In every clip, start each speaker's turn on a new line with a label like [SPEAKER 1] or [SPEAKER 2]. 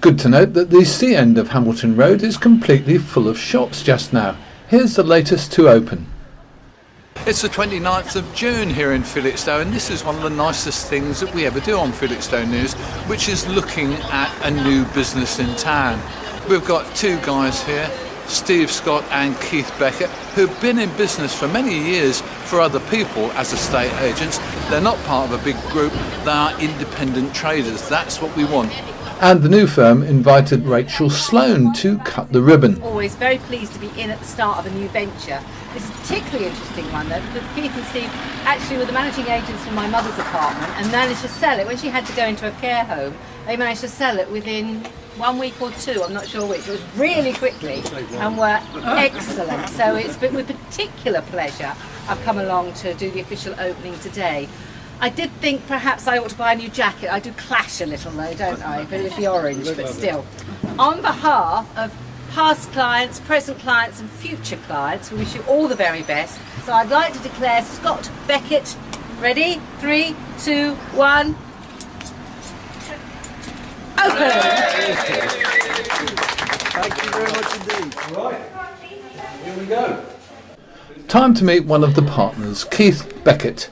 [SPEAKER 1] good to note that the sea end of Hamilton Road is completely full of shops just now. Here's the latest to open.
[SPEAKER 2] It's the 29th of June here in Felixstowe, and this is one of the nicest things that we ever do on Felixstowe News, which is looking at a new business in town. We've got two guys here, Steve Scott and Keith Beckett, who've been in business for many years for other people as estate agents. They're not part of a big group, they are independent traders. That's what we want.
[SPEAKER 1] And the new firm invited Rachel Sloane to cut the ribbon.
[SPEAKER 3] Always very pleased to be in at the start of a new venture. This is a particularly interesting one though, because Keith and Steve actually were the managing agents for my mother's apartment and managed to sell it. When she had to go into a care home, they managed to sell it within 1 week or two, I'm not sure which. It was really quickly and were excellent. So it's been with particular pleasure I've come along to do the official opening today. I did think perhaps I ought to buy a new jacket. I do clash a little though, don't I? But it's the orange, but still. On behalf of past clients, present clients and future clients, we wish you all the very best. So I'd like to declare Scott Beckett, ready? 3, 2, 1. Open!
[SPEAKER 4] Thank you very much indeed. Right, here we go.
[SPEAKER 1] Time to meet one of the partners, Keith Beckett.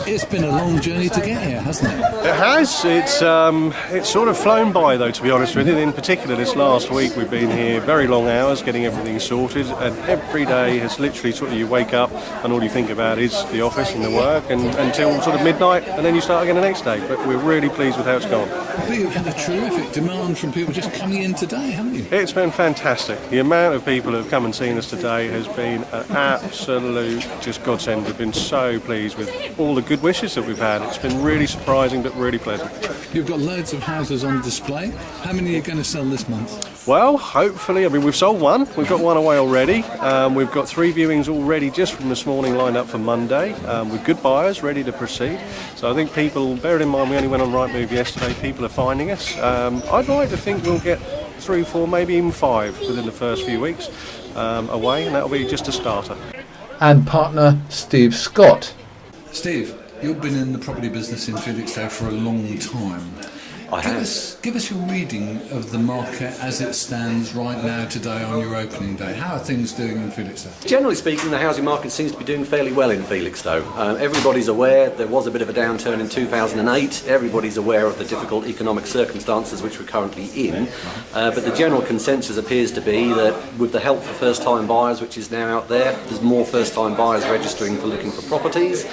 [SPEAKER 2] It's been a long journey to get here, hasn't it?
[SPEAKER 4] It has. It's sort of flown by, though, to be honest with you. In particular, this last week we've been here very long hours getting everything sorted, and every day has literally sort of you wake up and all you think about is the office and the work, and until sort of midnight, and then you start again the next day. But we're really pleased with how it's gone.
[SPEAKER 2] But you've had a terrific demand from people just coming in today, haven't you?
[SPEAKER 4] It's been fantastic. The amount of people who have come and seen us today has been an absolute just godsend. We've been so pleased with all the good wishes that we've had. It's been really surprising but really pleasant.
[SPEAKER 2] You've got loads of houses on display. How many are you going to sell this month?
[SPEAKER 4] Well, hopefully, I mean, we've sold one. We've got one away already. We've got 3 viewings already just from this morning lined up for Monday, with good buyers ready to proceed. So I think people, bearing in mind we only went on Rightmove yesterday, people are finding us. I'd like to think we'll get 3, 4, maybe even 5 within the first few weeks away, and that'll be just a starter.
[SPEAKER 1] And partner Steve Scott.
[SPEAKER 2] Steve, you've been in the property business in Felixstowe for a long time. Give us your reading of the market as it stands right now today on your opening day. How are things doing in Felixstowe?
[SPEAKER 5] Generally speaking, the housing market seems to be doing fairly well in Felixstowe. Everybody's aware there was a bit of a downturn in 2008. Everybody's aware of the difficult economic circumstances which we're currently in. But the general consensus appears to be that with the help for first-time buyers, which is now out there, there's more first-time buyers registering for looking for properties.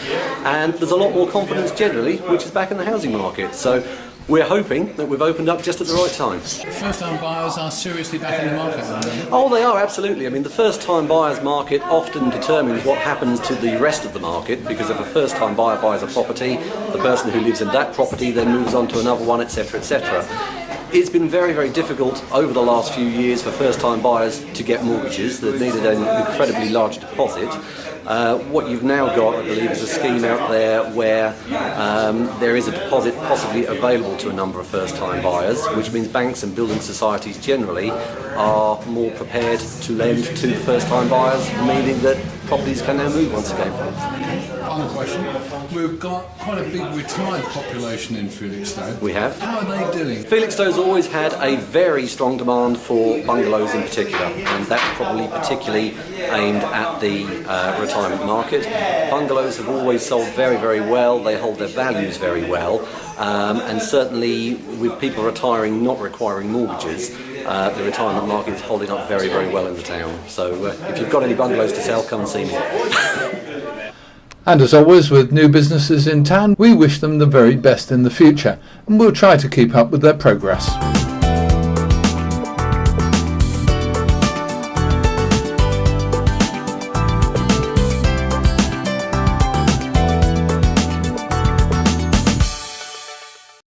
[SPEAKER 5] And there's a lot more confidence generally, which is back in the housing market. So we're hoping that we've opened up just at the right time.
[SPEAKER 2] First-time buyers are seriously back in the market.
[SPEAKER 5] Oh, they are, absolutely. I mean, the first-time buyers market often determines what happens to the rest of the market, because if a first-time buyer buys a property, the person who lives in that property then moves on to another one, etc., etc. It's been very, very difficult over the last few years for first-time buyers to get mortgages. They've needed an incredibly large deposit. What you've now got, I believe, is a scheme out there where there is a deposit possibly available to a number of first-time buyers, which means banks and building societies generally are more prepared to lend to the first-time buyers, meaning that properties can now move once again.
[SPEAKER 2] Final question. We've got quite a big retired population in Felixstowe.
[SPEAKER 5] We have.
[SPEAKER 2] How are they doing?
[SPEAKER 5] Felixstowe's always had a very strong demand for bungalows in particular, and that's probably particularly aimed at the retirement market. Bungalows have always sold very, very well. They hold their values very well, and certainly with people retiring not requiring mortgages, the retirement market is holding up very, very well in the town. So if you've got any bungalows to sell, come and see me.
[SPEAKER 1] And as always with new businesses in town, we wish them the very best in the future, and we'll try to keep up with their progress.